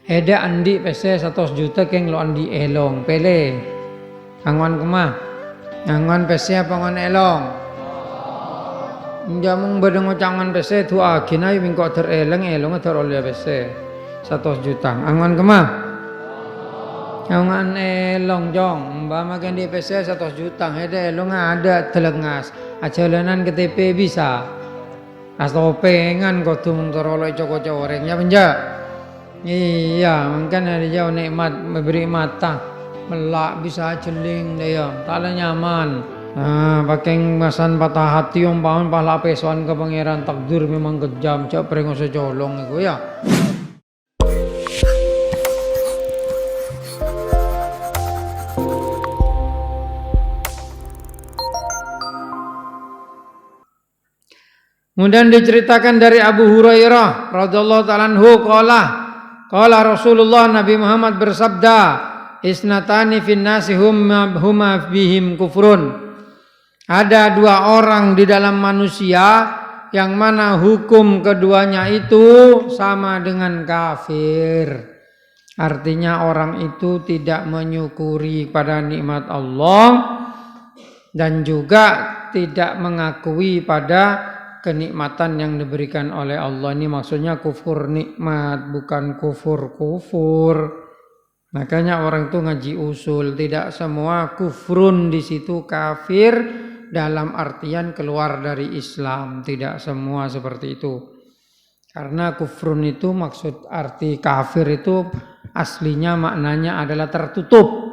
Heda andi pese 100 juta keng lo andi elong pele. Angwan kemah. Angwan pese apa ngon elong? Jamung bedeng ucangan pese tu akinai mingko tereleng elong teroleh pese 100 juta. Angwan kemah. Angwan elong jong. Mbak makan di pese 100 juta. Heda elong ada telengas. Acelenan KTP bisa. Atau pengen kau tu teroleh coko orangnya penjak. Iya, mungkin ada jauh nikmat memberi mata, melak bisa celing dia, tak ada nyaman. Pakai masan patah hati umpama pala pesuan ke pangeran takdir memang kejam, cak pernah secolong itu ya. Kemudian diceritakan dari Abu Hurairah radhiyallahu ta'ala anhu qala Rasulullah Nabi Muhammad bersabda, isnatani fin nasi huma bihim kufrun. Ada dua orang di dalam manusia yang mana hukum keduanya itu sama dengan kafir. Artinya orang itu tidak menyukuri pada nikmat Allah dan juga tidak mengakui pada kenikmatan yang diberikan oleh Allah. Ini maksudnya kufur nikmat, bukan kufur. Makanya orang itu ngaji usul, tidak semua kufrun di situ kafir dalam artian keluar dari Islam, tidak semua seperti itu. Karena kufrun itu maksud arti kafir itu aslinya maknanya adalah tertutup.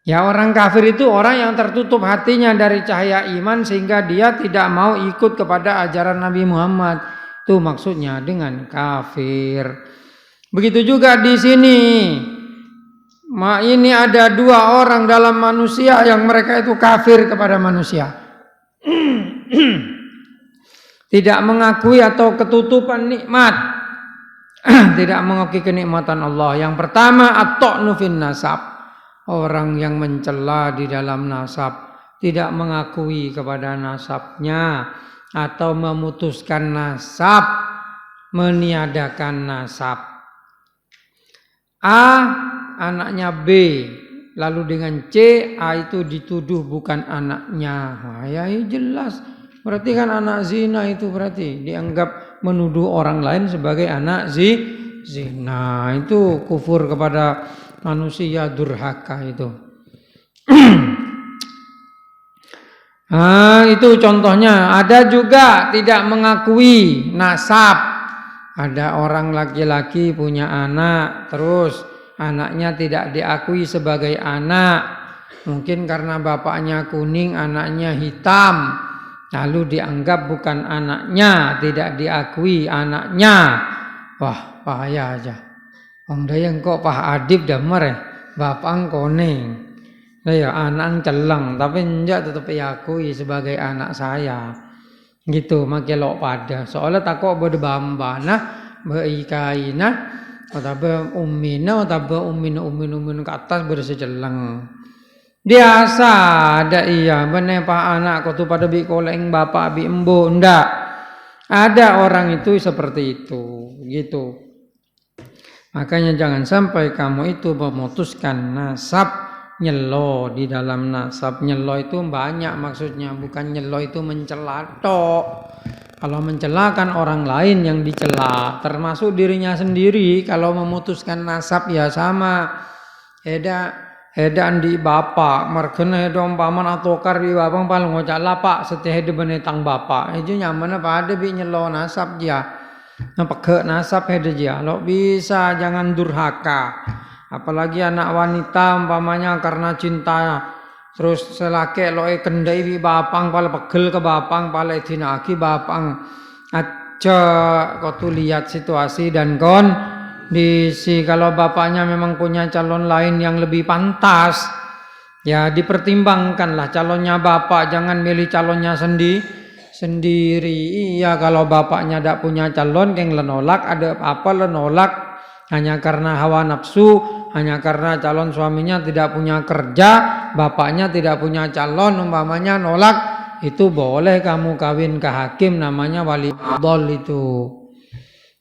Ya, orang kafir itu orang yang tertutup hatinya dari cahaya iman sehingga dia tidak mau ikut kepada ajaran Nabi Muhammad. Itu maksudnya dengan kafir. Begitu juga di sini. Ini ada dua orang dalam manusia yang mereka itu kafir kepada manusia. Tidak mengakui atau ketutupan nikmat. Tidak mengakui kenikmatan Allah. Yang pertama at-ta'nu fin nasab. Orang yang mencela di dalam nasab, tidak mengakui kepada nasabnya atau memutuskan nasab, meniadakan nasab. A anaknya B, lalu dengan C A itu dituduh bukan anaknya. Ya jelas. Berarti kan anak zina itu berarti dianggap menuduh orang lain sebagai anak zina. Itu kufur kepada manusia durhaka itu. Itu contohnya. Ada juga tidak mengakui nasab. Ada orang laki-laki punya anak, terus anaknya tidak diakui sebagai anak. Mungkin karena bapaknya kuning, anaknya hitam. Lalu dianggap bukan anaknya, tidak diakui anaknya. Wah, bahaya aja. Om dayang kok Pak Adib dah mereh, bapang kuning. Ya anak celang, tapi enggak tetap diakui sebagai anak saya. Gitu makelok pada. Soalnya takut berdebambana, berikaina, atau ummina, atau ummin ke atas bersejeleng. Biasa ada iya, bener Pak anak kau tu pada bi koleng bapak bi embo, ndak. Ada orang itu seperti itu, gitu. Makanya jangan sampai kamu itu memutuskan nasab, nyelo di dalam nasab. Nyelo itu banyak maksudnya, bukan nyelo itu mencela tok. Kalau mencelakan orang lain yang dicela, termasuk dirinya sendiri. Kalau memutuskan nasab ya sama. Hedaan di bapak, markena hedon paman atau karbi bapak paling ngocak lapak setiap hede benetang bapak. Itu nyaman apa ada bi nyelo nasab dia. Pakai nasab hede dia. Lo bisa jangan durhaka. Apalagi anak wanita umpamanya karena cinta terus selake lo kendai bi bapang pala pegel ke bapang pala dinaki bapang aja kau tuh lihat situasi dan kondisi. Kalau bapaknya memang punya calon lain yang lebih pantas, ya dipertimbangkanlah calonnya bapak, jangan milih calonnya sendiri. Iya, kalau bapaknya tidak punya calon yang lenolak, ada apa lenolak hanya karena hawa nafsu, hanya karena calon suaminya tidak punya kerja, bapaknya tidak punya calon umpamanya nolak, itu boleh kamu kawin ke hakim, namanya wali dhol itu.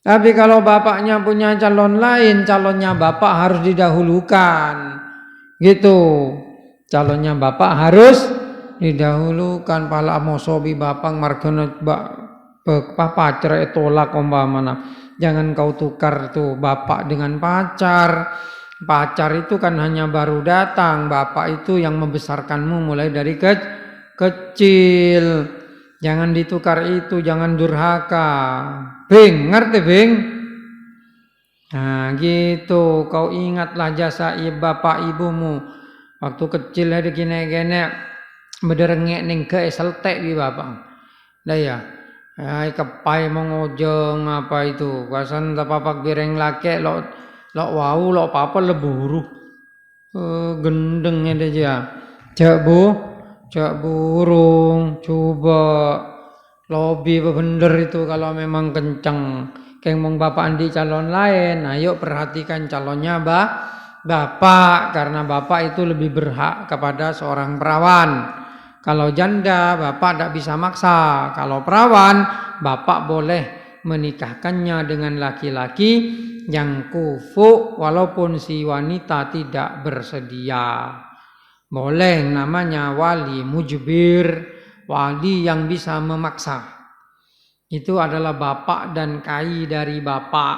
Tapi kalau bapaknya punya calon lain, calonnya bapak harus didahulukan. Gitu. Calonnya bapak harus didahulukan. Pala mosobi bapak margana pacar tolak umpamana. Jangan kau tukar tuh bapak dengan pacar. Pacar itu kan hanya baru datang, bapak itu yang membesarkanmu mulai dari kecil. Jangan ditukar itu, jangan durhaka. Bing, ngerti Bing? Nah gitu, kau ingatlah jasa bapak ibumu. Waktu kecil ada gini-gini, bederengek ning ke seltek di bapak. Dah ya, ay kepai mengojeng apa itu. Kasan tapapak bireng lake, lo wau, lo apa leburu. Gendeng ada aja. Cak burung, coba lobby bener itu kalau memang kenceng. Keng mong bapak andi calon lain, ayo perhatikan calonnya bapak, karena bapak itu lebih berhak kepada seorang perawan. Kalau janda, bapak tidak bisa maksa. Kalau perawan, bapak boleh menikahkannya dengan laki-laki yang kufu walaupun si wanita tidak bersedia. Boleh, namanya wali mujbir, wali yang bisa memaksa. Itu adalah bapak dan kai dari bapak.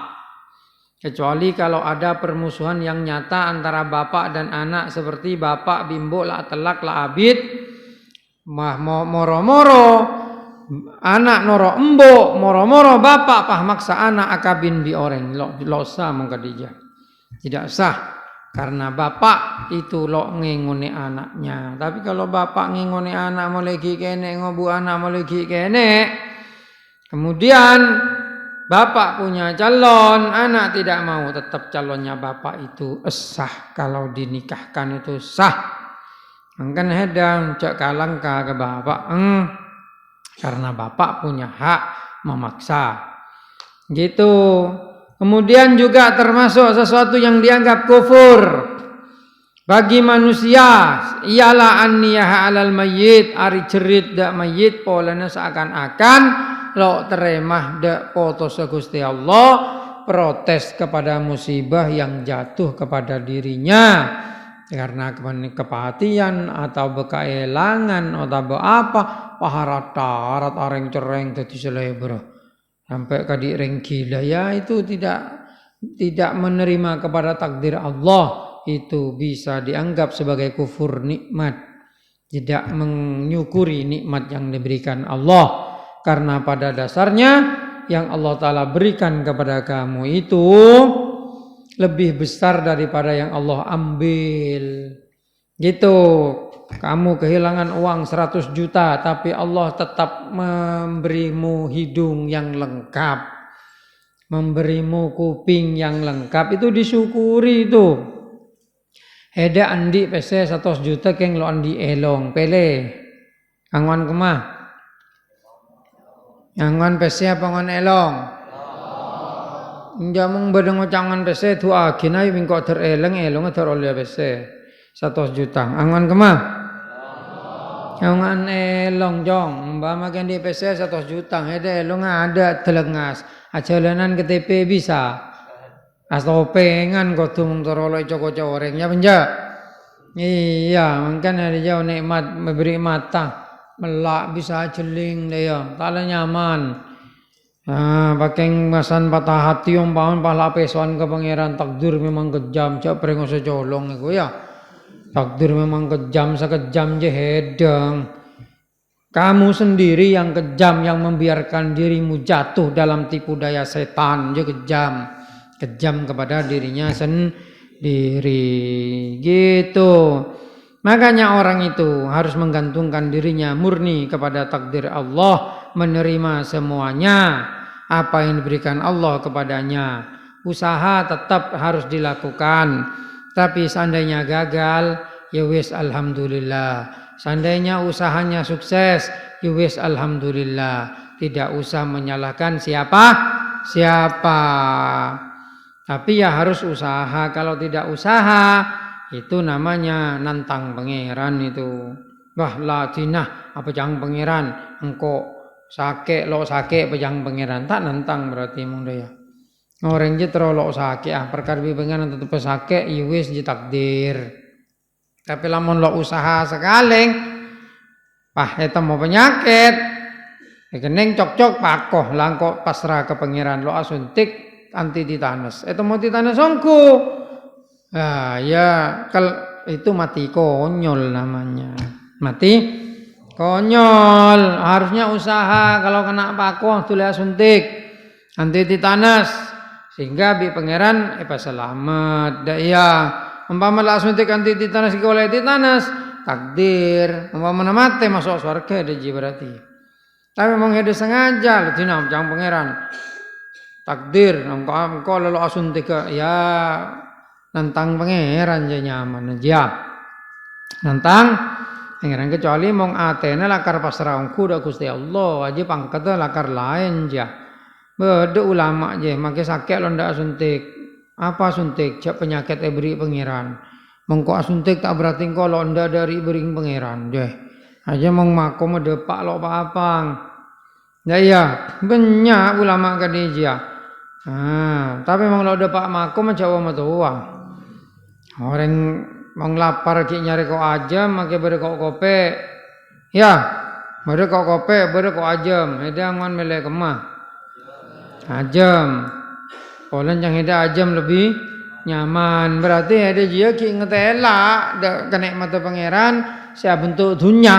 Kecuali kalau ada permusuhan yang nyata antara bapak dan anak, seperti bapak bimbo lah telak lah abid, moro-moro anak noro embo, moro-moro bapak pah maksa anak akabin bi orang lo sah mengkadijah. Tidak sah. Karena bapak itu lo ngengone anaknya. Tapi kalau bapak ngengone anak mau lagi kene, ngobu anak mau lagi kene, kemudian bapak punya calon, anak tidak mau, tetap calonnya bapak itu sah. Kalau dinikahkan itu sah. Mungkin hedang cak kalangka ke bapak, karena bapak punya hak memaksa. Gitu. Kemudian juga termasuk sesuatu yang dianggap kufur bagi manusia, ialah an-niyah alal mayyit, ari cerit dak mayyit polana seakan-akan lo teremah dak potos Gusti Allah, protes kepada musibah yang jatuh kepada dirinya karena kepatian atau bekaelangan atau apa paharat-tarat areng cereng dadi selebro. Sampai kadik reng gila, ya itu tidak menerima kepada takdir Allah, itu bisa dianggap sebagai kufur nikmat, tidak menyukuri nikmat yang diberikan Allah. Karena pada dasarnya yang Allah Ta'ala berikan kepada kamu itu lebih besar daripada yang Allah ambil. Gitu. Kamu kehilangan uang 100 juta, tapi Allah tetap memberimu hidung yang lengkap, memberimu kuping yang lengkap, itu disyukuri itu. Heda andi pese 100 juta keng lo andi elong pele. Angwan kemah? Angwan pese apa angwan elong? Jamung badeng ucangan pese tu agina wingko tereleng elong teroleh pese 100 juta. Angwan kemah? Angwan elong jong. Mbak makan di PC 100 juta. Hede elong ada telengas. Ajalanan KTP bisa. Asal pengan kau tuh mengteroleh coko-coko orangnya penja. Iya, mungkin ada jauh nikmat memberi mata. Melak bisa jeling dia. Tak nyaman. Pakai masan patah hati umpaman pala pesuan ke pangeran, takdir memang kejam. Cak prengoso colong itu ya. Takdir memang kejam, sekejam je hedang. Kamu sendiri yang kejam, yang membiarkan dirimu jatuh dalam tipu daya setan. Je kejam. Kejam kepada dirinya sendiri. Gitu. Makanya orang itu harus menggantungkan dirinya murni kepada takdir Allah. Menerima semuanya. Apa yang diberikan Allah kepadanya. Usaha tetap harus dilakukan. Tapi seandainya gagal, ya wis alhamdulillah. Seandainya usahanya sukses, ya wis alhamdulillah. Tidak usah menyalahkan siapa. Tapi ya harus usaha. Kalau tidak usaha, itu namanya nantang pangeran itu. Wah latinah apa jang pangeran, engkau sakit lo sakit pejang pangeran, tak nantang berarti mung daya. Orang je terolok sakit perkara pengen tetep sakit ya wis je takdir. Tapi lamun lo usaha sekali eta mau penyakit kening cok-cok pakoh langkok pasrah ke pangeran lo asuntik anti tetanus. Eta mau tetanus ongku. Ya itu mati konyol namanya. Mati konyol. Harusnya usaha kalau kena pakoh tulis suntik anti tetanus. Sehingga bi pangeran selamat dah ya umpama la suntik anti tetanus oleh tetanus takdir umpama mati masuk surga dah ji berarti tapi mong hede sengaja tina jang pangeran takdir engkau lalu asuntik ya nantang pangeran je nyaman aja nantang pangeran kecuali mong atena lakar pasrah ongku dah Gusti Allah aja pangkatnya lakar lain ja. Beda ulama je, make sakit lo ndak suntik. Apa suntik? Cak penyakit beri pangeran. Mengko suntik tak berarti engko lo ndak dari bering pangeran je. Aja mong makom depak lo apa-apang. Ya iya, banyak ulama kadija. Tapi mong lo depak makom Jawa matuang. Orang mong lapar ki nyari kok aja, make bere kok kope. Ya, bere kok kope, bere kok ajam. Heda ngon mele kemah. Ajam, polen yang ada ajam lebih nyaman. Berarti ada dia ki ngetela kenikmatan pangeran sia bentuk dunya.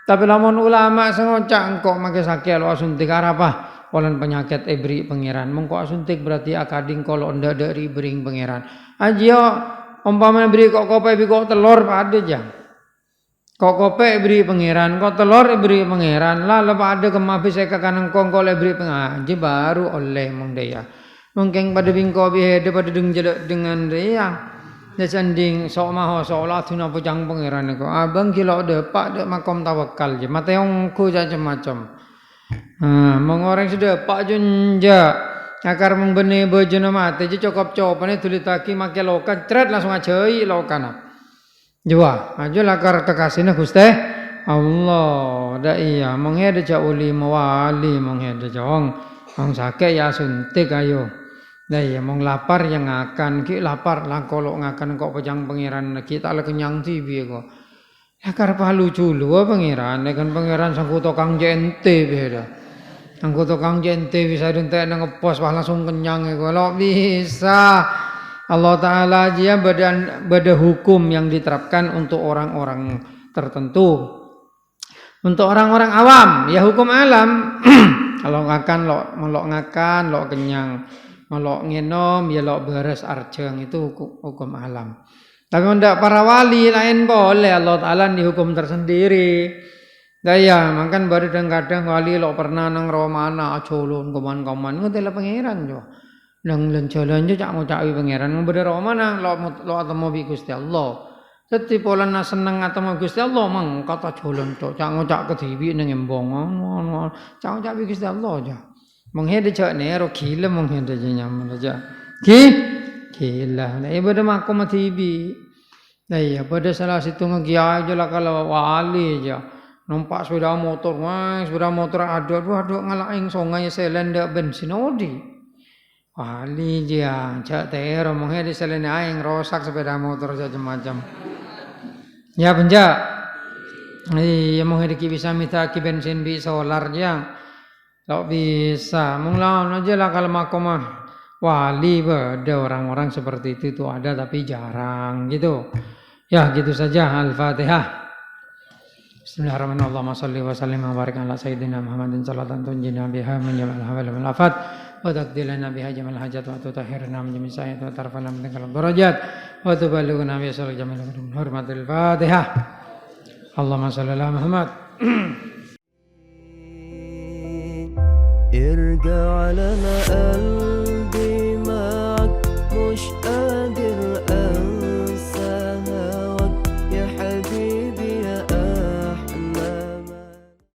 Tapi lamun ulama sengocak engkau make sakit lo asuntik apa? Polen penyakit beri pangeran. Mengko asuntik berarti akading kalau ndak dari bering pangeran. Aja umpama beri kok kopi kok telur pada aja. Kok kope beri pangeran, kok telur beri pangeran, lah lepas ada kemafi saya kanan kongko beri pangeran, baru oleh mong dia. Mungkin pada bingko bihe pada jelek dengan dia. Dia sanding sok maho seolah tuna pujang pangeran ko. Abang kilo depak dek makom tawakal je. Mata yang ku macam. Mong orang sudah pak junja. Akar mong bene bojone mate je cokop copane tulitaki make lokan cret langsung ajai lokan. Jua, aja lakar kekasihnya Gusti Allah. Dah iya, mengheda uli mawali, mengheda jong, sakit ya suntik ayo. Dah iya, mong lapar yang akan, ki lapar lah kalau ngakan kok pejang pangeran kita lah kenyang tibi kok. Lakar palu culu pangeran, dengan pangeran sangku tokang jente beda. Sangku tokang jente bisa dintek ngepos langsung kenyang kalau bisa. Allah Ta'ala dia beda hukum yang diterapkan untuk orang-orang tertentu. Untuk orang-orang awam, ya hukum alam. Kalau ngakan, melok ngakan, lo kenyang. Melok ngenom, ya lo beres arjeng. Itu hukum alam. Tapi untuk para wali lain boleh. Allah Ta'ala dihukum tersendiri. Daya, makan baru kadang wali lo pernah nang romana, acolon, koman-koman. Ngetela pangeran jo. Nang jalan je cak mau cawi pangeran ngbener mana lo atau bi Gusti Allah. Setiap polan seneng atau Gusti Allah mang kata jalan cak mau cak kediwi nang embong cak mau cawi Gusti Allah aja. Menghede cak nero gila menghede je nyaman aja. Gila. Nah ibadah makom tibi. Nah iya pada salah situ ngegiai aja lah kalau wali aja. Numpak sepeda motor, sepeda motor ada ngalaing songai selenda bensin odi. Wali dia, cak tero menghedi selain aing rosak sepeda motor macam-macam. Ya penjak, iya menghedi bisa minta ki bensin bi solar dia, tak bisa. Menglawan aja lah kalau makomah wali ada orang-orang seperti itu ada tapi jarang gitu. Ya gitu saja Al-Fatihah. Bismillahirrahmanirrahim. Allahumma shalli wa sallim wa barik ala sayyidina Muhammadin salatan tunjina biha min jamal hawal wal afat wa taqdilana biha jamal hajat wa tutahhirna min jami' sayyid wa tarfana min kalam darajat wa tuballighuna bi sal jamal hurmatil Fatihah. Allahumma shalli ala Muhammad. Irja' lana